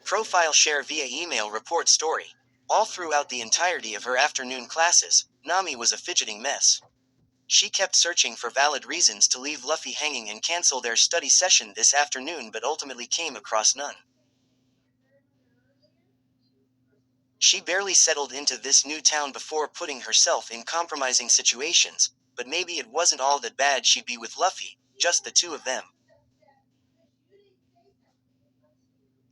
Profile share via email report story. All throughout the entirety of her afternoon classes, Nami was a fidgeting mess. She kept searching for valid reasons to leave Luffy hanging and cancel their study session this afternoon but ultimately came across none. She barely settled into this new town before putting herself in compromising situations, but maybe it wasn't all that bad she'd be with Luffy, just the two of them.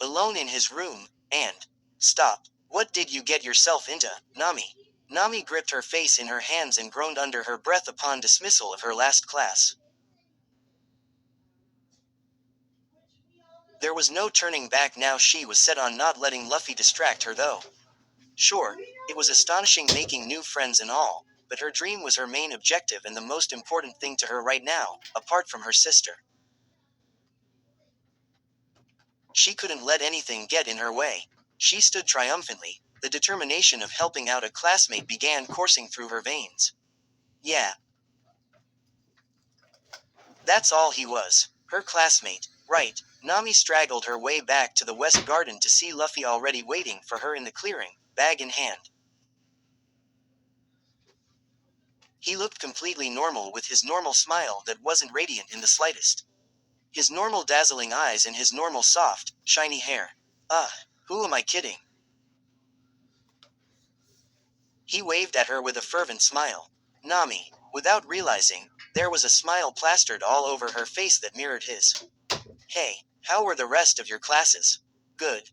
Alone in his room, and stop. What did you get yourself into, Nami? Nami gripped her face in her hands and groaned under her breath upon dismissal of her last class. There was no turning back now. She was set on not letting Luffy distract her though. Sure, it was astonishing making new friends and all, but her dream was her main objective and the most important thing to her right now, apart from her sister. She couldn't let anything get in her way. She stood triumphantly. The determination of helping out a classmate began coursing through her veins. Yeah, that's all he was. Her classmate. Right. Nami straggled her way back to the west garden to see Luffy already waiting for her in the clearing, bag in hand. He looked completely normal with his normal smile that wasn't radiant in the slightest. His normal dazzling eyes and his normal soft, shiny hair. Who am I kidding? He waved at her with a fervent smile. Nami, without realizing, there was a smile plastered all over her face that mirrored his. Hey, how were the rest of your classes? Good.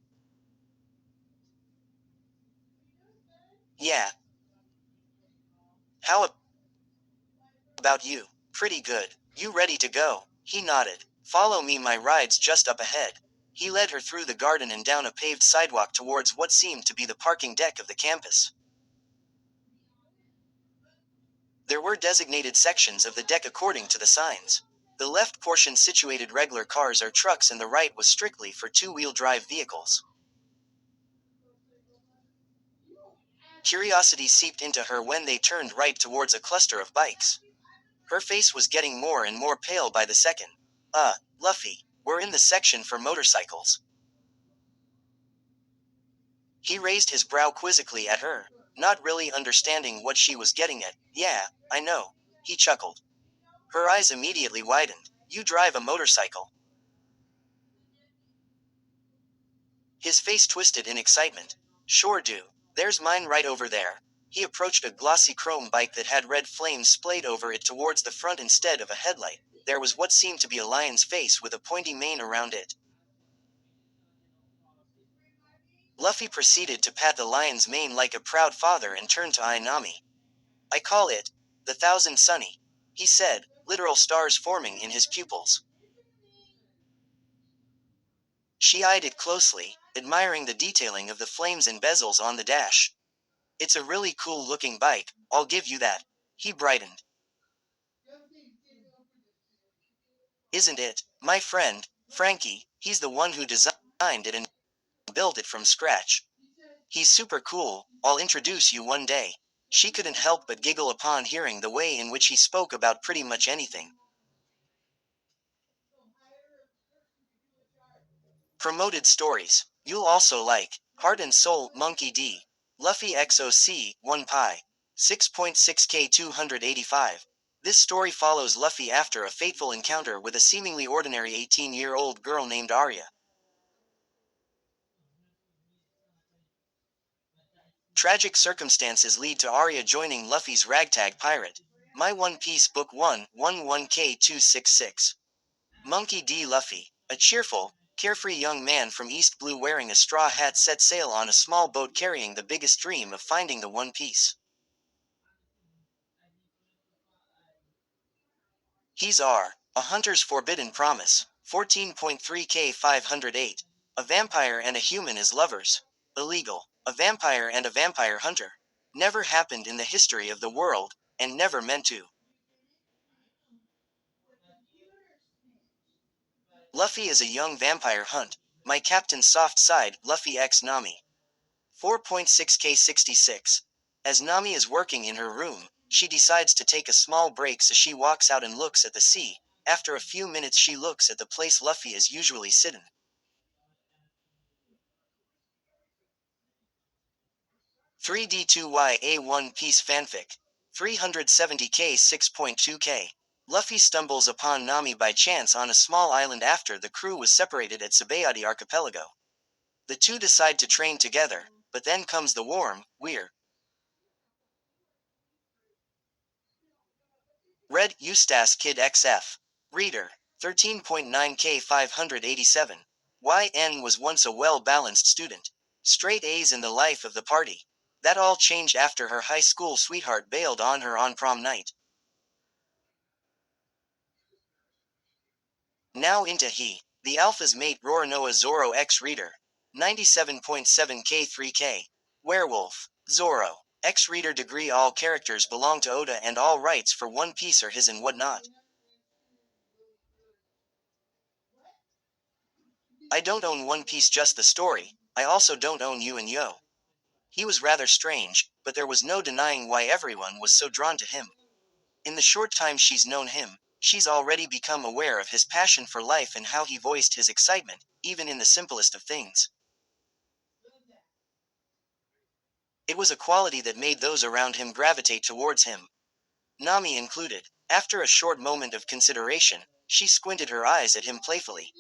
Yeah. How about you? Pretty good. You ready to go? He nodded. Follow me, my ride's just up ahead. He led her through the garden and down a paved sidewalk towards what seemed to be the parking deck of the campus. There were designated sections of the deck according to the signs. The left portion situated regular cars or trucks and the right was strictly for two-wheel drive vehicles. Curiosity seeped into her when they turned right towards a cluster of bikes. Her face was getting more and more pale by the second. Luffy, we're in the section for motorcycles. He raised his brow quizzically at her, not really understanding what she was getting at. Yeah, I know. He chuckled. Her eyes immediately widened. You drive a motorcycle? His face twisted in excitement. Sure do. There's mine right over there. He approached a glossy chrome bike that had red flames splayed over it towards the front instead of a headlight. There was what seemed to be a lion's face with a pointy mane around it. Luffy proceeded to pat the lion's mane like a proud father and turned to eye Nami. I call it the Thousand Sunny, he said, literal stars forming in his pupils. She eyed it closely, admiring the detailing of the flames and bezels on the dash. It's a really cool looking bike, I'll give you that. He brightened. Isn't it, my friend, Frankie? He's the one who designed it and built it from scratch. He's super cool, I'll introduce you one day. She couldn't help but giggle upon hearing the way in which he spoke about pretty much anything. Promoted stories. You'll also like Heart and Soul, Monkey D. Luffy XOC, 1 Pi. 6.6K 285. This story follows Luffy after a fateful encounter with a seemingly ordinary 18-year-old girl named Arya. Tragic circumstances lead to Arya joining Luffy's ragtag pirate. My One Piece Book 1, 11K266. Monkey D. Luffy, a cheerful, carefree young man from East Blue wearing a straw hat set sail on a small boat carrying the biggest dream of finding the One Piece. He's a hunter's forbidden promise. 14.3K 508. A vampire and a human as lovers. Illegal. A vampire and a vampire hunter. Never happened in the history of the world, and never meant to. Luffy is a young vampire hunt. My captain's soft side, Luffy x Nami. 4.6K66. As Nami is working in her room, she decides to take a small break so she walks out and looks at the sea. After a few minutes she looks at the place Luffy is usually sitting. 3D2YA One Piece Fanfic. 370k 6.2k. Luffy stumbles upon Nami by chance on a small island after the crew was separated at Sabayati Archipelago. The two decide to train together, but then comes the warm, weird. Red Eustace Kid XF. Reader. 13.9k 587. YN was once a well-balanced student. Straight A's in the life of the party. That all changed after her high school sweetheart bailed on her on prom night. Now into he. The Alpha's mate Roronoa Zoro X Reader. 97.7k3k. Werewolf. Zoro. X Reader degree. All characters belong to Oda and all rights for One Piece are his and whatnot. I don't own One Piece, just the story. I also don't own you and Yo. He was rather strange, but there was no denying why everyone was so drawn to him. In the short time she's known him, she's already become aware of his passion for life and how he voiced his excitement, even in the simplest of things. It was a quality that made those around him gravitate towards him, Nami included. After a short moment of consideration, she squinted her eyes at him playfully.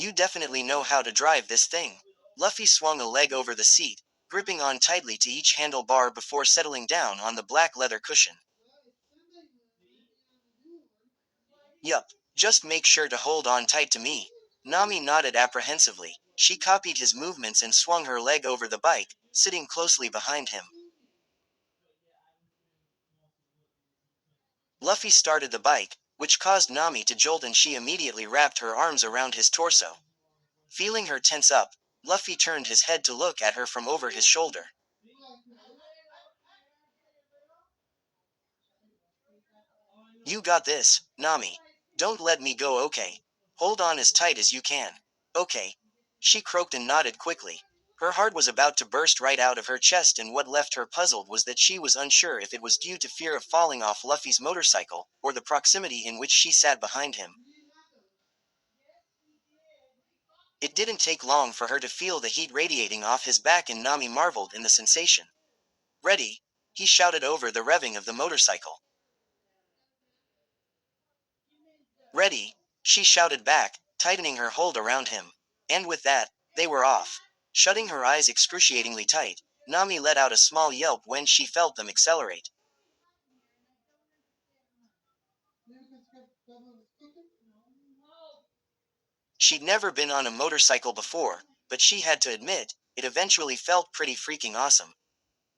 You definitely know how to drive this thing. Luffy swung a leg over the seat, gripping on tightly to each handlebar before settling down on the black leather cushion. Yup, just make sure to hold on tight to me. Nami nodded apprehensively. She copied his movements and swung her leg over the bike, sitting closely behind him. Luffy started the bike, which caused Nami to jolt and she immediately wrapped her arms around his torso. Feeling her tense up, Luffy turned his head to look at her from over his shoulder. You got this, Nami. Don't let me go, okay? Hold on as tight as you can. Okay. She croaked and nodded quickly. Her heart was about to burst right out of her chest, and what left her puzzled was that she was unsure if it was due to fear of falling off Luffy's motorcycle, or the proximity in which she sat behind him. It didn't take long for her to feel the heat radiating off his back, and Nami marveled in the sensation. Ready? He shouted over the revving of the motorcycle. Ready? She shouted back, tightening her hold around him. And with that, they were off. Shutting her eyes excruciatingly tight, Nami let out a small yelp when she felt them accelerate. She'd never been on a motorcycle before, but she had to admit, it eventually felt pretty freaking awesome.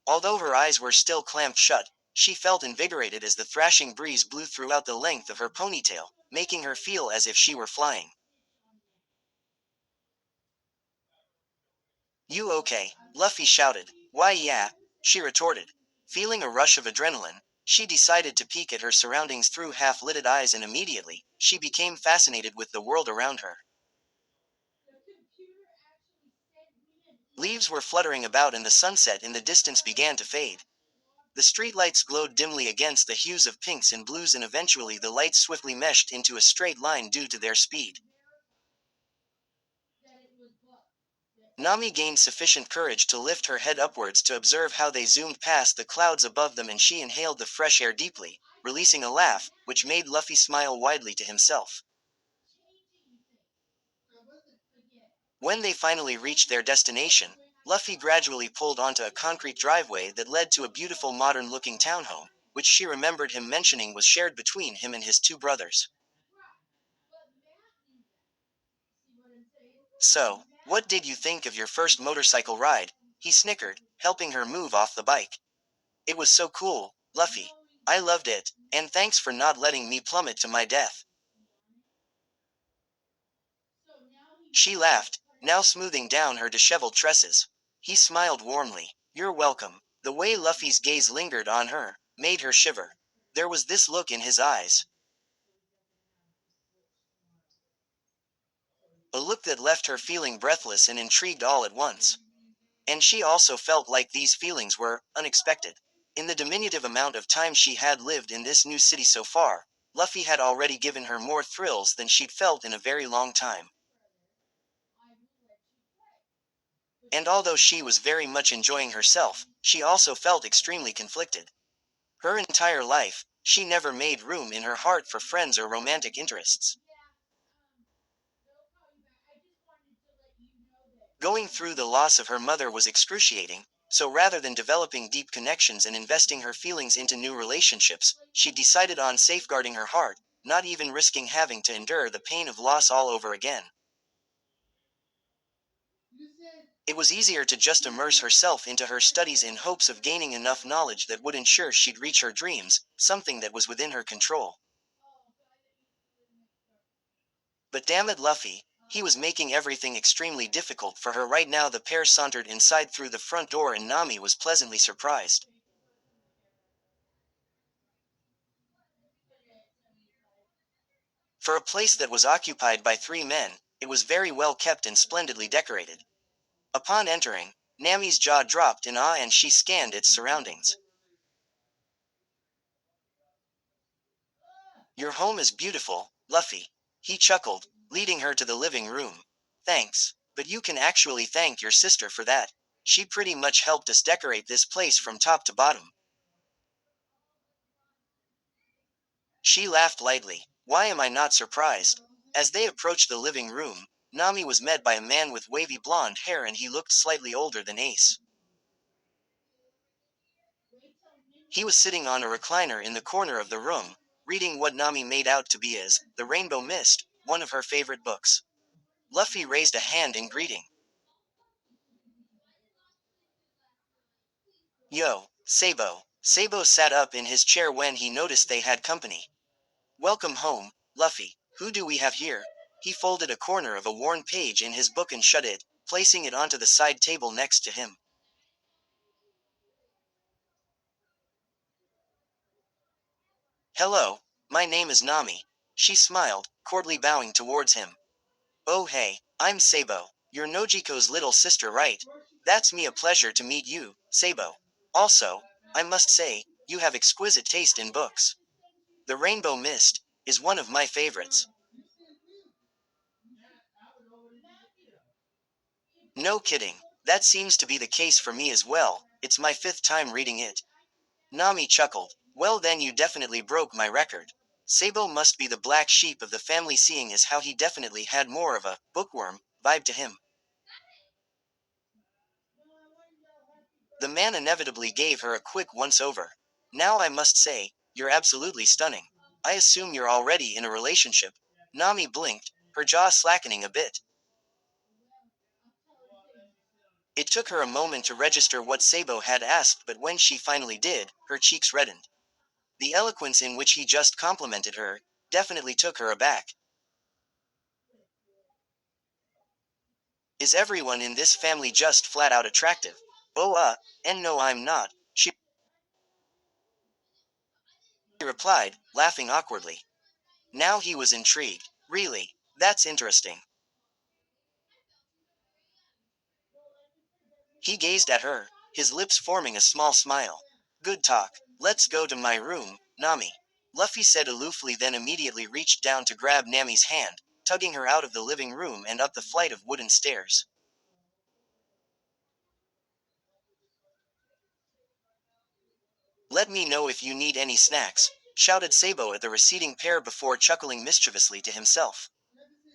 Although her eyes were still clamped shut, she felt invigorated as the thrashing breeze blew throughout the length of her ponytail, making her feel as if she were flying. You okay? Luffy shouted. Why yeah, she retorted. Feeling a rush of adrenaline, she decided to peek at her surroundings through half-lidded eyes, and immediately, she became fascinated with the world around her. Leaves were fluttering about and the sunset in the distance began to fade. The streetlights glowed dimly against the hues of pinks and blues, and eventually the lights swiftly meshed into a straight line due to their speed. Nami gained sufficient courage to lift her head upwards to observe how they zoomed past the clouds above them, and she inhaled the fresh air deeply, releasing a laugh, which made Luffy smile widely to himself. When they finally reached their destination, Luffy gradually pulled onto a concrete driveway that led to a beautiful modern-looking townhome, which she remembered him mentioning was shared between him and his two brothers. So, what did you think of your first motorcycle ride? He snickered, helping her move off the bike. It was so cool, Luffy. I loved it, and thanks for not letting me plummet to my death. She laughed, now smoothing down her disheveled tresses. He smiled warmly. You're welcome. The way Luffy's gaze lingered on her made her shiver. There was this look in his eyes, a look that left her feeling breathless and intrigued all at once. And she also felt like these feelings were unexpected. In the diminutive amount of time she had lived in this new city so far, Luffy had already given her more thrills than she'd felt in a very long time. And although she was very much enjoying herself, she also felt extremely conflicted. Her entire life, she never made room in her heart for friends or romantic interests. Going through the loss of her mother was excruciating, so rather than developing deep connections and investing her feelings into new relationships, she decided on safeguarding her heart, not even risking having to endure the pain of loss all over again. It was easier to just immerse herself into her studies in hopes of gaining enough knowledge that would ensure she'd reach her dreams, something that was within her control. But damn it, Luffy, he was making everything extremely difficult for her right now. The pair sauntered inside through the front door and Nami was pleasantly surprised. For a place that was occupied by three men, it was very well kept and splendidly decorated. Upon entering, Nami's jaw dropped in awe and she scanned its surroundings. Your home is beautiful, Luffy. He chuckled, leading her to the living room. Thanks, but you can actually thank your sister for that. She pretty much helped us decorate this place from top to bottom. She laughed lightly. Why am I not surprised? As they approached the living room, Nami was met by a man with wavy blonde hair and he looked slightly older than Ace. He was sitting on a recliner in the corner of the room, reading what Nami made out to be as The Rainbow Mist, one of her favorite books. Luffy raised a hand in greeting. Yo, Sabo. Sabo sat up in his chair when he noticed they had company. Welcome home, Luffy. Who do we have here? He folded a corner of a worn page in his book and shut it, placing it onto the side table next to him. Hello, my name is Nami. She smiled, courtly bowing towards him. Oh hey, I'm Sabo. You're Nojiko's little sister, right? That's me, a pleasure to meet you, Sabo. Also, I must say, you have exquisite taste in books. The Rainbow Mist is one of my favorites. No kidding. That seems to be the case for me as well. It's my fifth time reading it. Nami chuckled. Well, then you definitely broke my record. Sabo must be the black sheep of the family, seeing as how he definitely had more of a bookworm vibe to him. The man inevitably gave her a quick once over. Now I must say, you're absolutely stunning. I assume you're already in a relationship. Nami blinked, her jaw slackening a bit. It took her a moment to register what Sabo had asked, but when she finally did, her cheeks reddened. The eloquence in which he just complimented her definitely took her aback. Is everyone in this family just flat out attractive? Oh, and no, I'm not, she replied, laughing awkwardly. Now he was intrigued. Really? That's interesting. He gazed at her, his lips forming a small smile. Good talk. Let's go to my room, Nami. Luffy said aloofly, then immediately reached down to grab Nami's hand, tugging her out of the living room and up the flight of wooden stairs. Let me know if you need any snacks, shouted Sabo at the receding pair before chuckling mischievously to himself.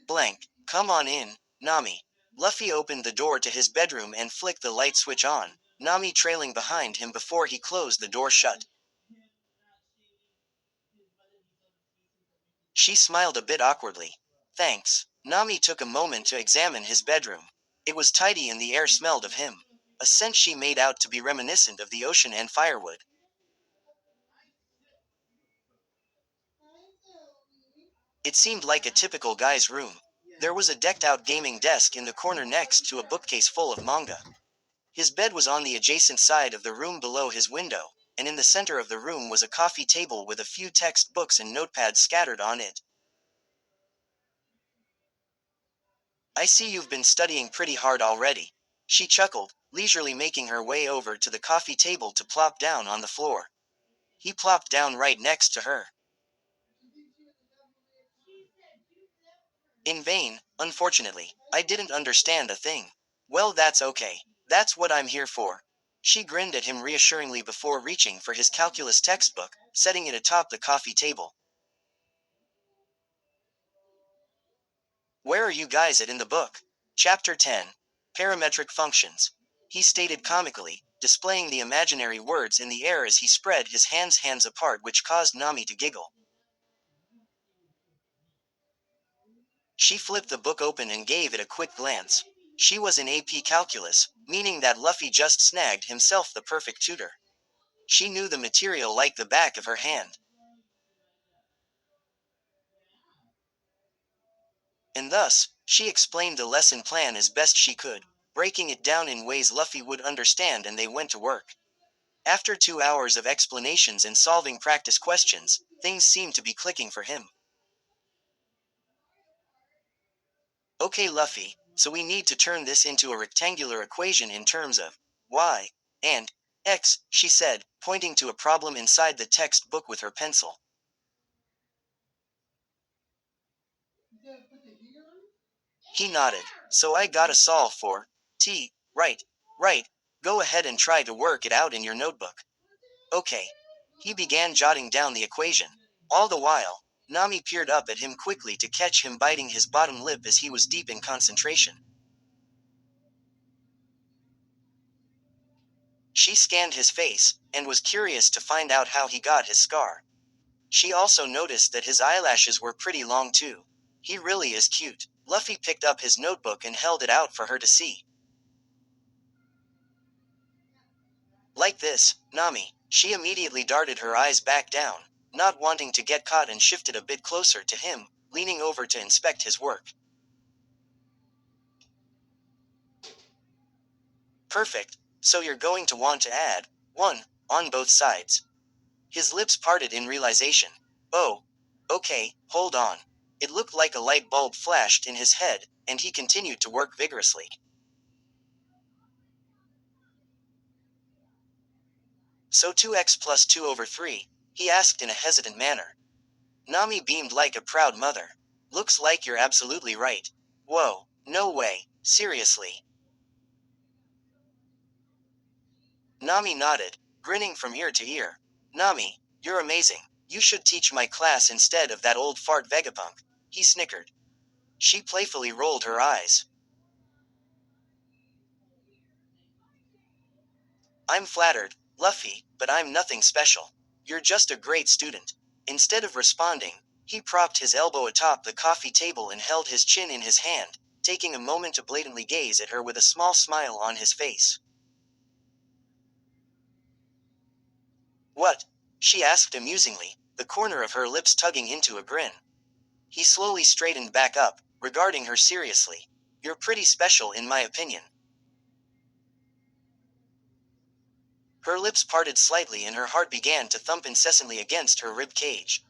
Blank. Come on in, Nami. Luffy opened the door to his bedroom and flicked the light switch on, Nami trailing behind him before he closed the door shut. She smiled a bit awkwardly. Thanks. Nami took a moment to examine his bedroom. It was tidy and the air smelled of him. A scent she made out to be reminiscent of the ocean and firewood. It seemed like a typical guy's room. There was a decked out gaming desk in the corner next to a bookcase full of manga. His bed was on the adjacent side of the room below his window, and in the center of the room was a coffee table with a few textbooks and notepads scattered on it. I see you've been studying pretty hard already. She chuckled, leisurely making her way over to the coffee table to plop down on the floor. He plopped down right next to her. In vain, unfortunately, I didn't understand a thing. Well, that's okay. That's what I'm here for. She grinned at him reassuringly before reaching for his calculus textbook, setting it atop the coffee table. Where are you guys at in the book? Chapter 10. Parametric Functions. He stated comically, displaying the imaginary words in the air as he spread his hands apart, which caused Nami to giggle. She flipped the book open and gave it a quick glance. She was in AP Calculus, meaning that Luffy just snagged himself the perfect tutor. She knew the material like the back of her hand. And thus, she explained the lesson plan as best she could, breaking it down in ways Luffy would understand, and they went to work. After 2 hours of explanations and solving practice questions, things seemed to be clicking for him. Okay, Luffy, so we need to turn this into a rectangular equation in terms of y and x, she said, pointing to a problem inside the textbook with her pencil. He nodded. So I gotta solve for t, right, right. Go ahead and try to work it out in your notebook. Okay. He began jotting down the equation. All the while, Nami peered up at him quickly to catch him biting his bottom lip as he was deep in concentration. She scanned his face, and was curious to find out how he got his scar. She also noticed that his eyelashes were pretty long too. He really is cute. Luffy picked up his notebook and held it out for her to see. Like this, Nami. She immediately darted her eyes back down, not wanting to get caught, and shifted a bit closer to him, leaning over to inspect his work. Perfect, so you're going to want to add 1 on both sides. His lips parted in realization. Oh, okay, hold on. It looked like a light bulb flashed in his head, and he continued to work vigorously. So 2x plus 2 over 3? He asked in a hesitant manner. Nami beamed like a proud mother. Looks like you're absolutely right. Whoa, no way, seriously. Nami nodded, grinning from ear to ear. Nami, you're amazing. You should teach my class instead of that old fart Vegapunk. He snickered. She playfully rolled her eyes. I'm flattered, Luffy, but I'm nothing special. You're just a great student. Instead of responding, he propped his elbow atop the coffee table and held his chin in his hand, taking a moment to blatantly gaze at her with a small smile on his face. What? She asked amusingly, the corner of her lips tugging into a grin. He slowly straightened back up, regarding her seriously. You're pretty special in my opinion. Her lips parted slightly and her heart began to thump incessantly against her rib cage.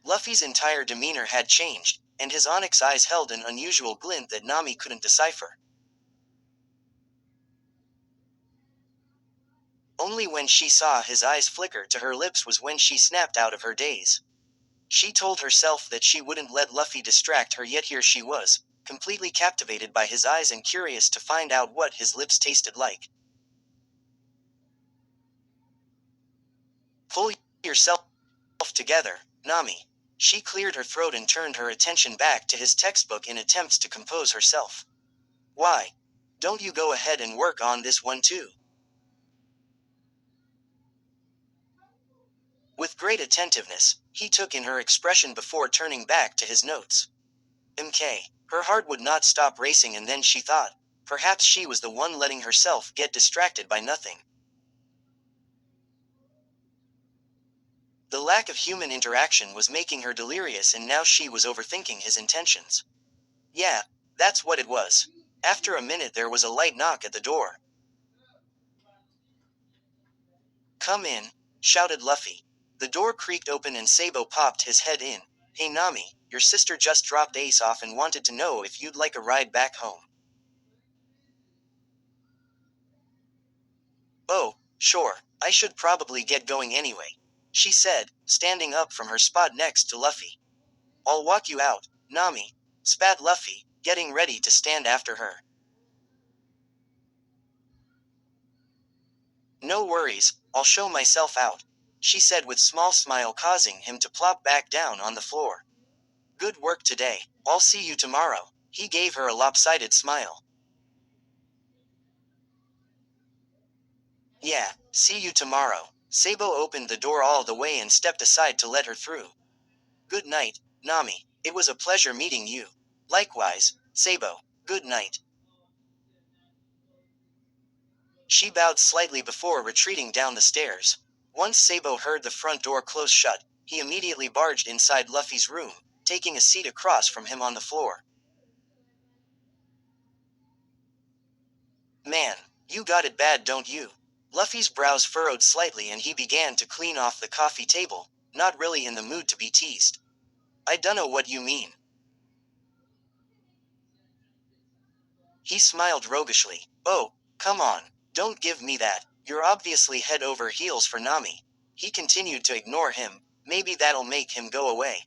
Luffy's entire demeanor had changed, and his onyx eyes held an unusual glint that Nami couldn't decipher. Only when she saw his eyes flicker to her lips was when she snapped out of her daze. She told herself that she wouldn't let Luffy distract her, yet here she was, completely captivated by his eyes and curious to find out what his lips tasted like. Pull yourself together, Nami. She cleared her throat and turned her attention back to his textbook in attempts to compose herself. Why? Don't you go ahead and work on this one too? With great attentiveness, he took in her expression before turning back to his notes. MK. Her heart would not stop racing, and then she thought, perhaps she was the one letting herself get distracted by nothing. The lack of human interaction was making her delirious, and now she was overthinking his intentions. Yeah, that's what it was. After a minute there was a light knock at the door. Come in, shouted Luffy. The door creaked open and Sabo popped his head in. Hey Nami, your sister just dropped Ace off and wanted to know if you'd like a ride back home. Oh, sure, I should probably get going anyway, she said, standing up from her spot next to Luffy. I'll walk you out, Nami, spat Luffy, getting ready to stand after her. No worries, I'll show myself out, she said with small smile causing him to plop back down on the floor. Good work today, I'll see you tomorrow. He gave her a lopsided smile. Yeah, see you tomorrow. Sabo opened the door all the way and stepped aside to let her through. Good night, Nami. It was a pleasure meeting you. Likewise, Sabo. Good night. She bowed slightly before retreating down the stairs. Once Sabo heard the front door close shut, he immediately barged inside Luffy's room, taking a seat across from him on the floor. Man, you got it bad, don't you? Luffy's brows furrowed slightly and he began to clean off the coffee table, not really in the mood to be teased. I dunno what you mean. He smiled roguishly. Oh, come on, don't give me that. You're obviously head over heels for Nami. He continued to ignore him. Maybe that'll make him go away.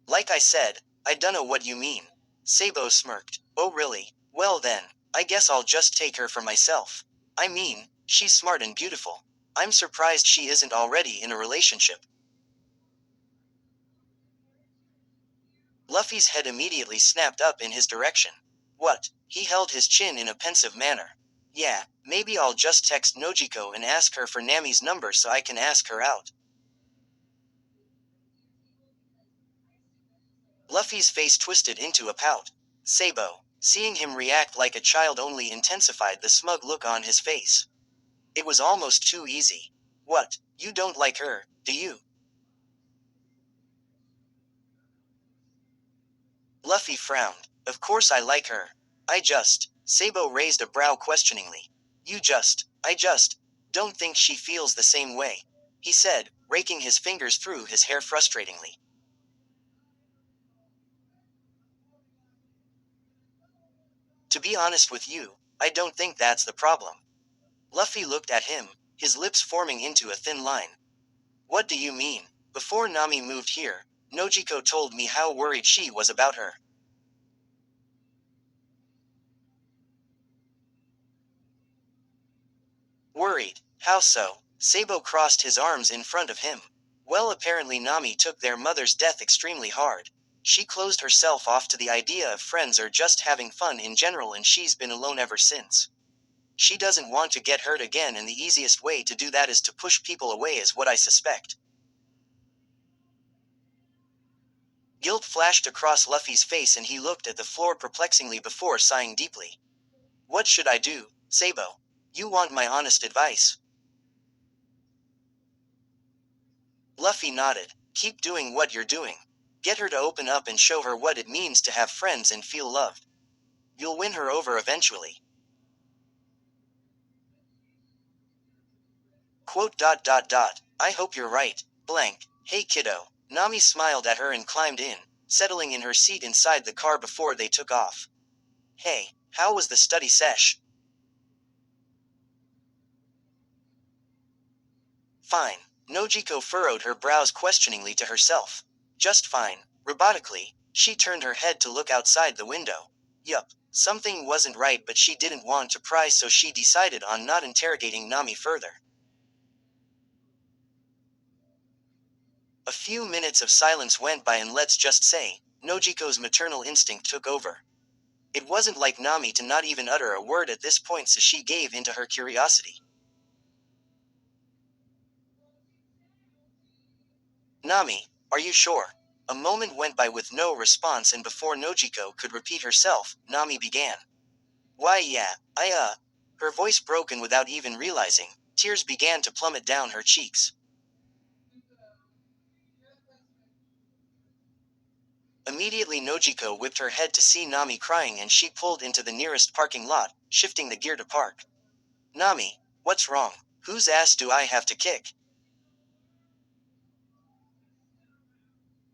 Like I said, I dunno what you mean. Sabo smirked. Oh really? Well then, I guess I'll just take her for myself. I mean, she's smart and beautiful. I'm surprised she isn't already in a relationship. Luffy's head immediately snapped up in his direction. What? He held his chin in a pensive manner. Yeah, maybe I'll just text Nojiko and ask her for Nami's number so I can ask her out. Luffy's face twisted into a pout. Sabo, seeing him react like a child only intensified the smug look on his face. It was almost too easy. What, you don't like her, do you? Luffy frowned. Of course I like her. Sabo raised a brow questioningly. I just, don't think she feels the same way, he said, raking his fingers through his hair frustratingly. To be honest with you, I don't think that's the problem. Luffy looked at him, his lips forming into a thin line. What do you mean? Before Nami moved here, Nojiko told me how worried she was about her. Worried? How so? Sabo crossed his arms in front of him. Well, apparently Nami took their mother's death extremely hard. She closed herself off to the idea of friends or just having fun in general, and she's been alone ever since. She doesn't want to get hurt again, and the easiest way to do that is to push people away, is what I suspect. Guilt flashed across Luffy's face and he looked at the floor perplexingly before sighing deeply. What should I do, Sabo? You want my honest advice? Luffy nodded. Keep doing what you're doing. Get her to open up and show her what it means to have friends and feel loved. You'll win her over eventually. Quote dot dot dot. I hope you're right. Blank. Hey kiddo. Nami smiled at her and climbed in, settling in her seat inside the car before they took off. Hey, how was the study sesh? Fine. Nojiko furrowed her brows questioningly to herself. Just fine. Robotically, she turned her head to look outside the window. Yup, something wasn't right, but she didn't want to pry, so she decided on not interrogating Nami further. A few minutes of silence went by, and let's just say, Nojiko's maternal instinct took over. It wasn't like Nami to not even utter a word at this point, so she gave into her curiosity. Nami, are you sure? A moment went by with no response, and before Nojiko could repeat herself, Nami began. Why yeah, Her voice broken without even realizing, tears began to plummet down her cheeks. Immediately Nojiko whipped her head to see Nami crying, and she pulled into the nearest parking lot, shifting the gear to park. Nami, what's wrong? Whose ass do I have to kick?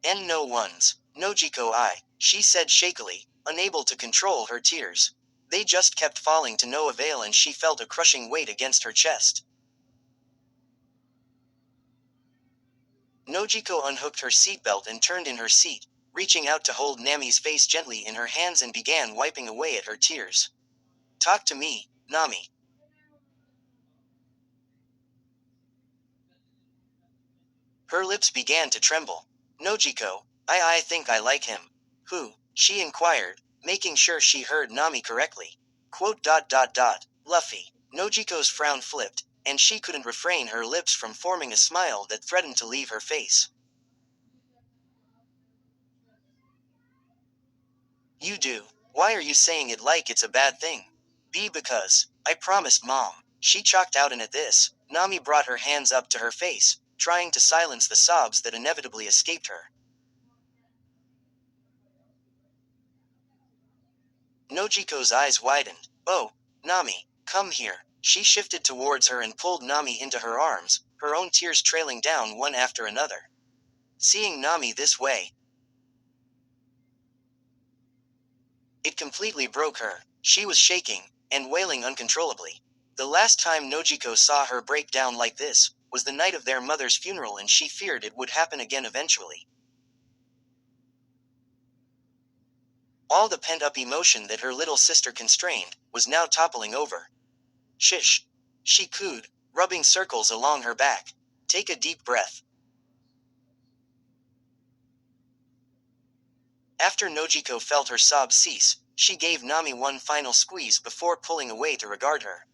And no one's. Nojiko, she said shakily, unable to control her tears. They just kept falling to no avail, and she felt a crushing weight against her chest. Nojiko unhooked her seatbelt and turned in her seat, reaching out to hold Nami's face gently in her hands, and began wiping away at her tears. Talk to me, Nami. Her lips began to tremble. Nojiko, I think I like him. Who? She inquired, making sure she heard Nami correctly. Quote dot dot dot. Luffy. Nojiko's frown flipped, and she couldn't refrain her lips from forming a smile that threatened to leave her face. You do. Why are you saying it like it's a bad thing? Because. I promised Mom. She chalked out, and at this, Nami brought her hands up to her face, trying to silence the sobs that inevitably escaped her. Nojiko's eyes widened. Oh, Nami, come here. She shifted towards her and pulled Nami into her arms, her own tears trailing down one after another. Seeing Nami this way, it completely broke her. She was shaking, and wailing uncontrollably. The last time Nojiko saw her break down like this was the night of their mother's funeral, and she feared it would happen again eventually. All the pent-up emotion that her little sister constrained was now toppling over. Shish. She cooed, rubbing circles along her back. Take a deep breath. After Nojiko felt her sobs cease, she gave Nami one final squeeze before pulling away to regard her.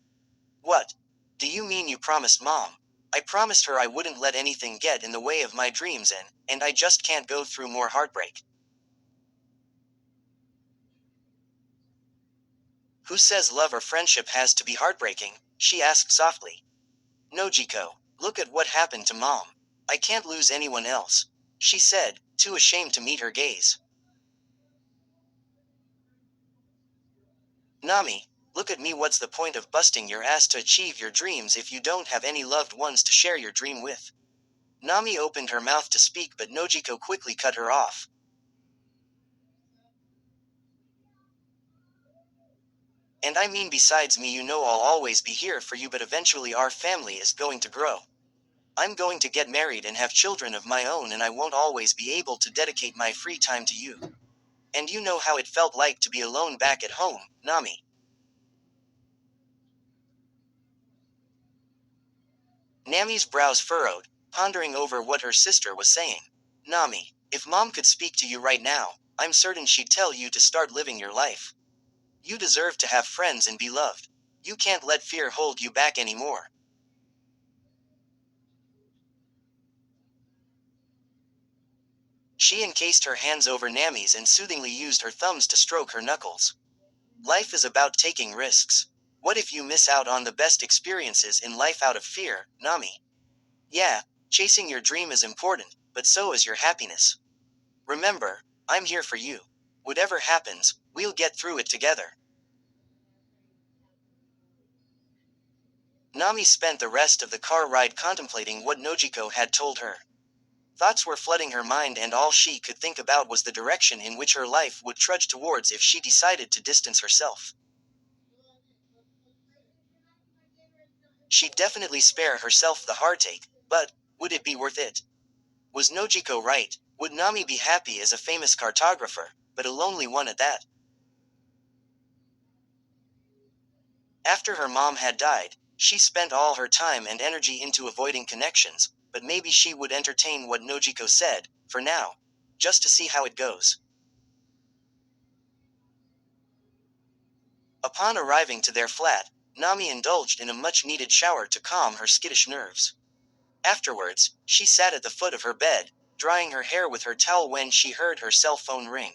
What? Do you mean you promised Mom? I promised her I wouldn't let anything get in the way of my dreams, and I just can't go through more heartbreak. Who says love or friendship has to be heartbreaking? She asked softly. Nojiko, look at what happened to Mom. I can't lose anyone else, she said, too ashamed to meet her gaze. Nami, look at me. What's the point of busting your ass to achieve your dreams if you don't have any loved ones to share your dream with? Nami opened her mouth to speak, but Nojiko quickly cut her off. And I mean, besides me, you know I'll always be here for you, but eventually our family is going to grow. I'm going to get married and have children of my own, and I won't always be able to dedicate my free time to you. And you know how it felt like to be alone back at home, Nami. Nami's brows furrowed, pondering over what her sister was saying. Nami, if Mom could speak to you right now, I'm certain she'd tell you to start living your life. You deserve to have friends and be loved. You can't let fear hold you back anymore. She encased her hands over Nami's and soothingly used her thumbs to stroke her knuckles. Life is about taking risks. What if you miss out on the best experiences in life out of fear, Nami? Yeah, chasing your dream is important, but so is your happiness. Remember, I'm here for you. Whatever happens, we'll get through it together. Nami spent the rest of the car ride contemplating what Nojiko had told her. Thoughts were flooding her mind, and all she could think about was the direction in which her life would trudge towards if she decided to distance herself. She'd definitely spare herself the heartache, but would it be worth it? Was Nojiko right? Would Nami be happy as a famous cartographer, but a lonely one at that? After her mom had died, she spent all her time and energy into avoiding connections, but maybe she would entertain what Nojiko said, for now. Just to see how it goes. Upon arriving to their flat, Nami indulged in a much-needed shower to calm her skittish nerves. Afterwards, she sat at the foot of her bed, drying her hair with her towel when she heard her cell phone ring.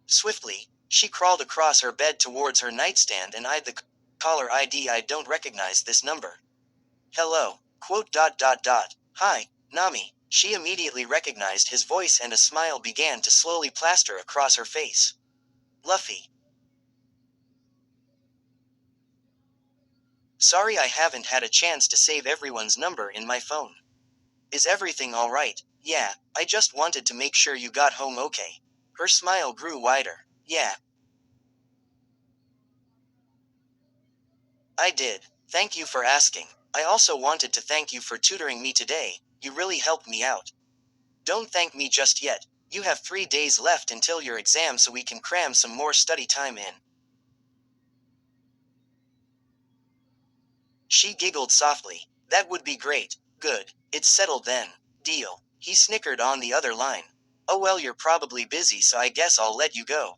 Swiftly, she crawled across her bed towards her nightstand and eyed the caller ID. I don't recognize this number. Hello, quote dot dot dot. Hi, Nami. She immediately recognized his voice and a smile began to slowly plaster across her face. Luffy. Sorry, I haven't had a chance to save everyone's number in my phone. Is everything alright? Yeah, I just wanted to make sure you got home okay. Her smile grew wider. Yeah, I did. Thank you for asking. I also wanted to thank you for tutoring me today. You really helped me out. Don't thank me just yet. You have 3 days left until your exam so we can cram some more study time in. She giggled softly. That would be great. Good. It's settled then. Deal. He snickered on the other line. Oh well, you're probably busy, so I guess I'll let you go.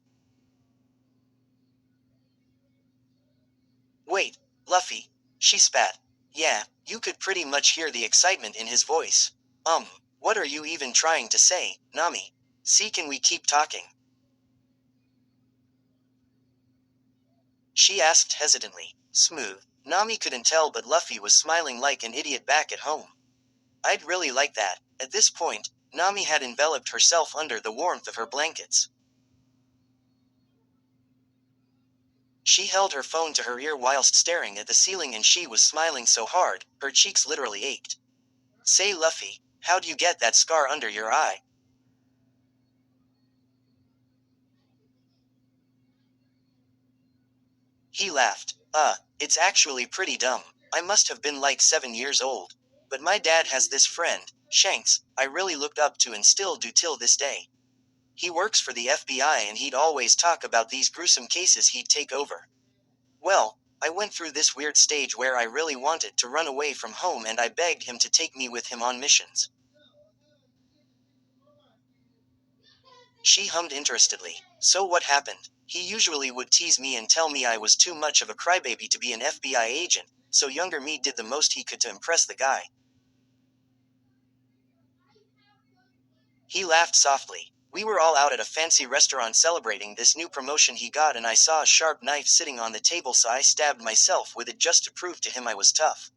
Wait, Luffy. She spat. Yeah, you could pretty much hear the excitement in his voice. What are you even trying to say, Nami? See, can we keep talking? She asked hesitantly. Smooth. Nami couldn't tell, but Luffy was smiling like an idiot back at home. I'd really like that. At this point, Nami had enveloped herself under the warmth of her blankets. She held her phone to her ear whilst staring at the ceiling, and she was smiling so hard, her cheeks literally ached. Say, Luffy, how'd you get that scar under your eye? He laughed. It's actually pretty dumb. I must have been like 7 years old. But my dad has this friend, Shanks, I really looked up to and still do till this day. He works for the FBI and he'd always talk about these gruesome cases he'd take over. Well, I went through this weird stage where I really wanted to run away from home and I begged him to take me with him on missions. She hummed interestedly. So what happened? He usually would tease me and tell me I was too much of a crybaby to be an FBI agent, so younger me did the most he could to impress the guy. He laughed softly. We were all out at a fancy restaurant celebrating this new promotion he got, and I saw a sharp knife sitting on the table, so I stabbed myself with it just to prove to him I was tough.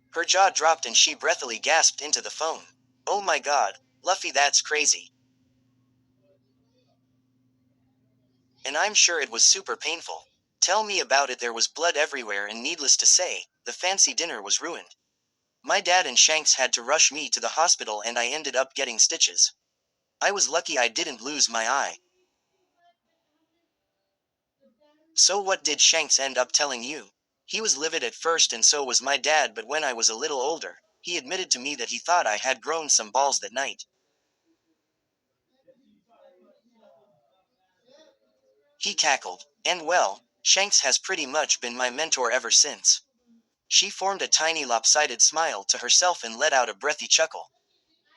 Her jaw dropped and she breathily gasped into the phone. Oh my god, Luffy, that's crazy. And I'm sure it was super painful. Tell me about it. There was blood everywhere, and needless to say, the fancy dinner was ruined. My dad and Shanks had to rush me to the hospital, and I ended up getting stitches. I was lucky I didn't lose my eye. So, what did Shanks end up telling you? He was livid at first, and so was my dad, but when I was a little older, he admitted to me that he thought I had grown some balls that night. He cackled. And well, Shanks has pretty much been my mentor ever since. She formed a tiny lopsided smile to herself and let out a breathy chuckle.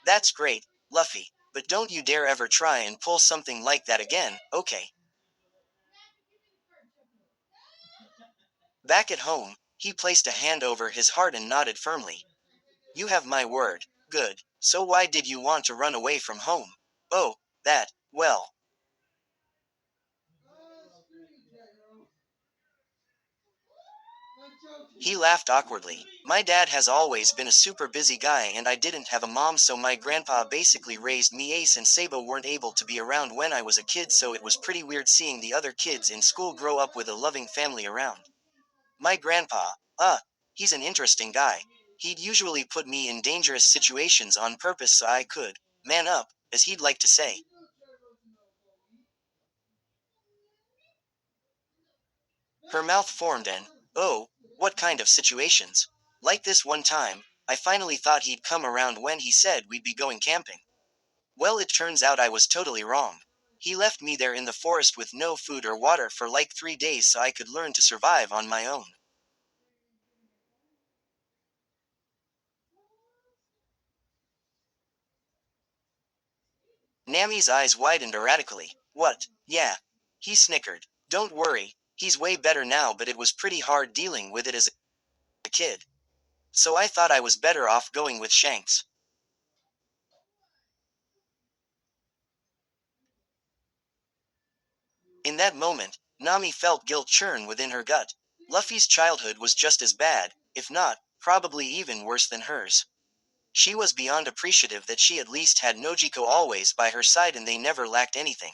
That's great, Luffy, but don't you dare ever try and pull something like that again, okay? Back at home, he placed a hand over his heart and nodded firmly. You have my word. Good. So why did you want to run away from home? Oh, that, well. He laughed awkwardly. My dad has always been a super busy guy, and I didn't have a mom, so my grandpa basically raised me. Ace and Sabo weren't able to be around when I was a kid, so it was pretty weird seeing the other kids in school grow up with a loving family around. My grandpa, he's an interesting guy. He'd usually put me in dangerous situations on purpose so I could man up, as he'd like to say. Her mouth formed and, oh, what kind of situations? Like this one time, I finally thought he'd come around when he said we'd be going camping. Well, it turns out I was totally wrong. He left me there in the forest with no food or water for like 3 days so I could learn to survive on my own. Nami's eyes widened erratically. What? Yeah. He snickered. Don't worry, he's way better now, but it was pretty hard dealing with it as a kid. So I thought I was better off going with Shanks. In that moment, Nami felt guilt churn within her gut. Luffy's childhood was just as bad, if not, probably even worse than hers. She was beyond appreciative that she at least had Nojiko always by her side and they never lacked anything.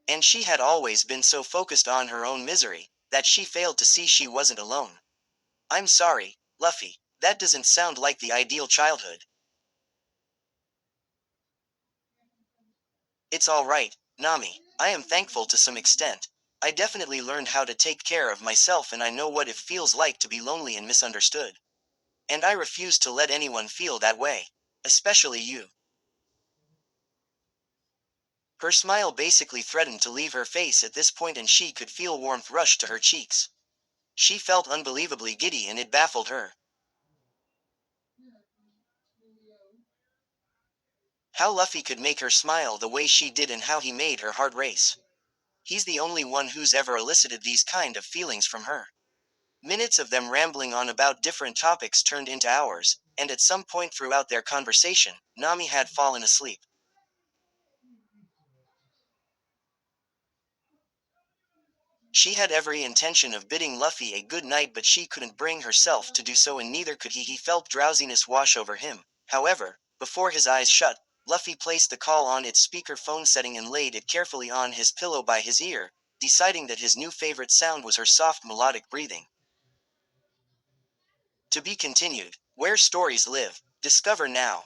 And she had always been so focused on her own misery that she failed to see she wasn't alone. I'm sorry, Luffy, that doesn't sound like the ideal childhood. It's alright, Nami, I am thankful to some extent. I definitely learned how to take care of myself and I know what it feels like to be lonely and misunderstood. And I refuse to let anyone feel that way. Especially you. Her smile basically threatened to leave her face at this point and she could feel warmth rush to her cheeks. She felt unbelievably giddy and it baffled her. How Luffy could make her smile the way she did and how he made her heart race. He's the only one who's ever elicited these kind of feelings from her. Minutes of them rambling on about different topics turned into hours, and at some point throughout their conversation, Nami had fallen asleep. She had every intention of bidding Luffy a good night, but she couldn't bring herself to do so, and neither could he. He felt drowsiness wash over him. However, before his eyes shut, Luffy placed the call on its speakerphone setting and laid it carefully on his pillow by his ear, deciding that his new favorite sound was her soft melodic breathing. To be continued. Where stories live. Discover now.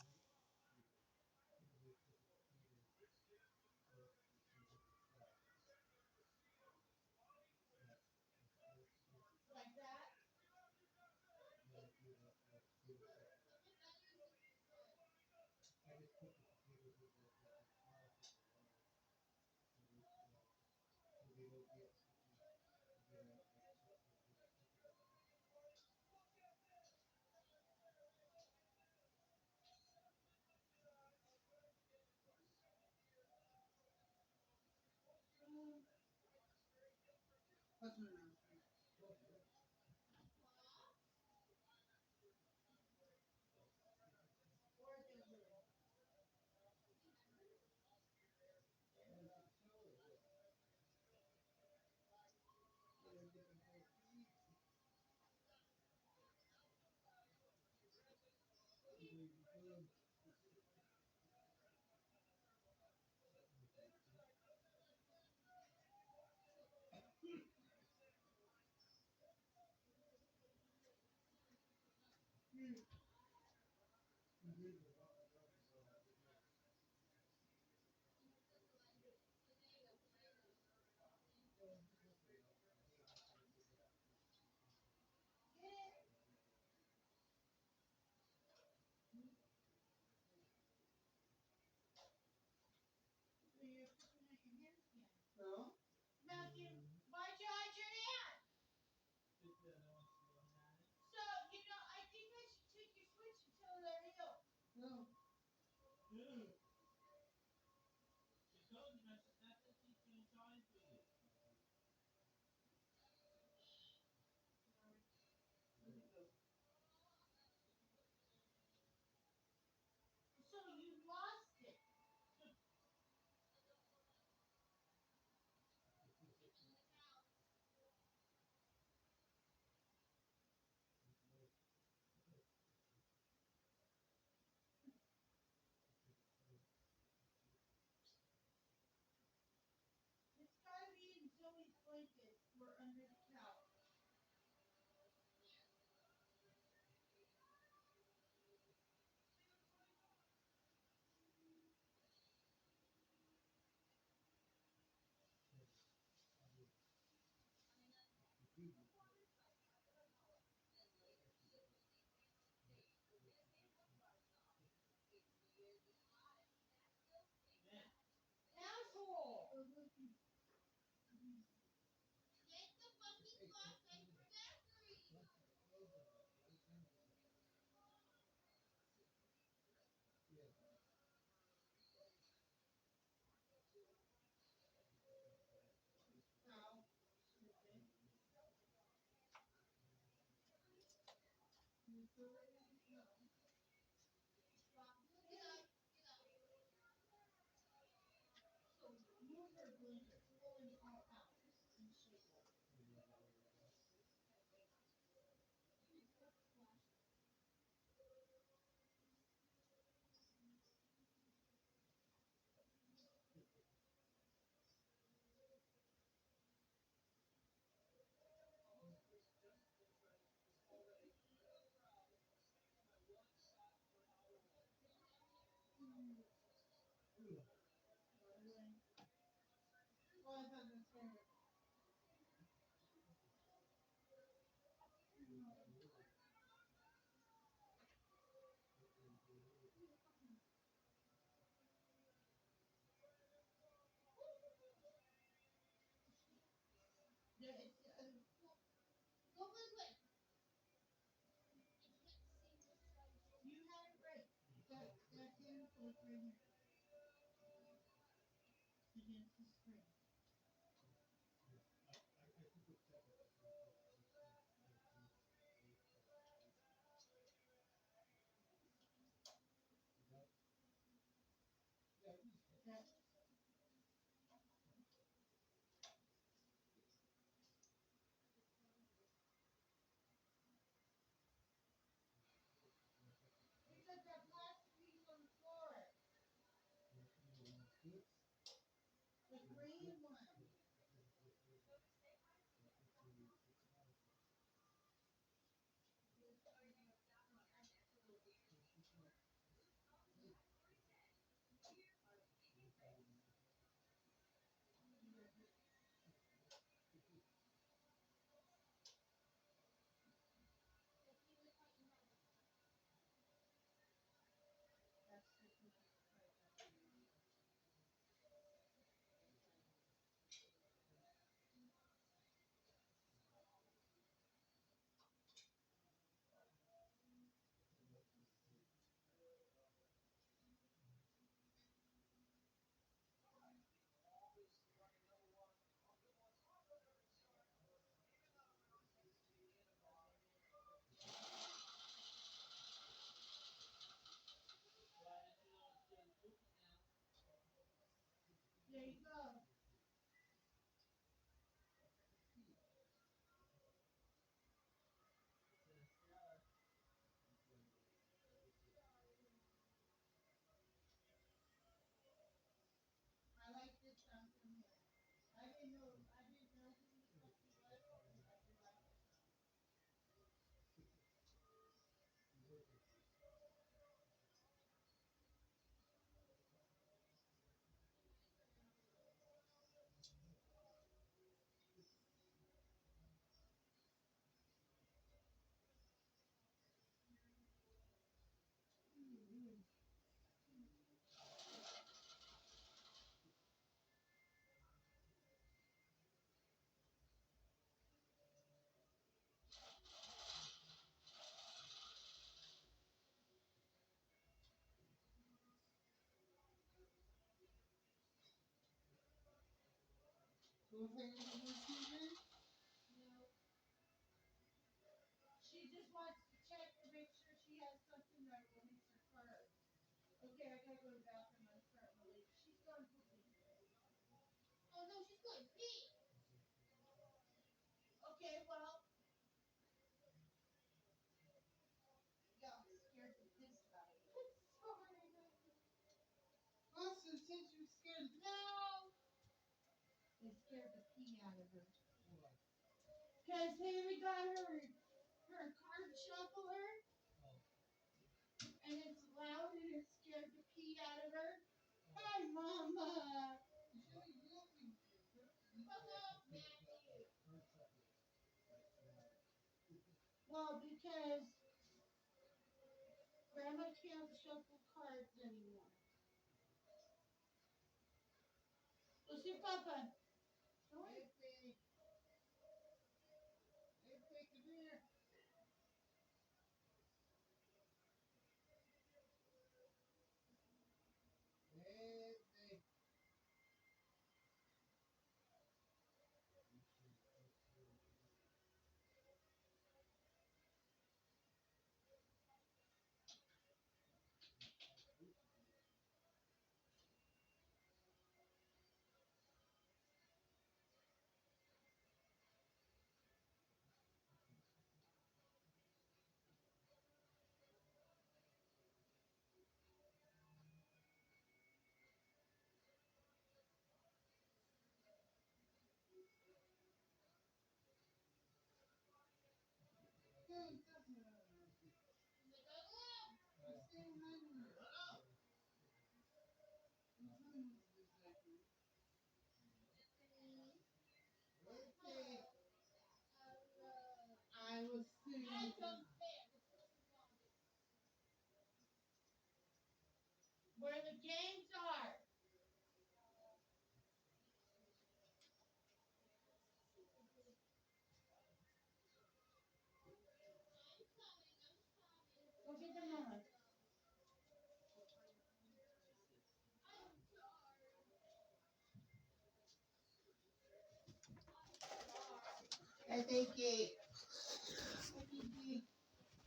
I think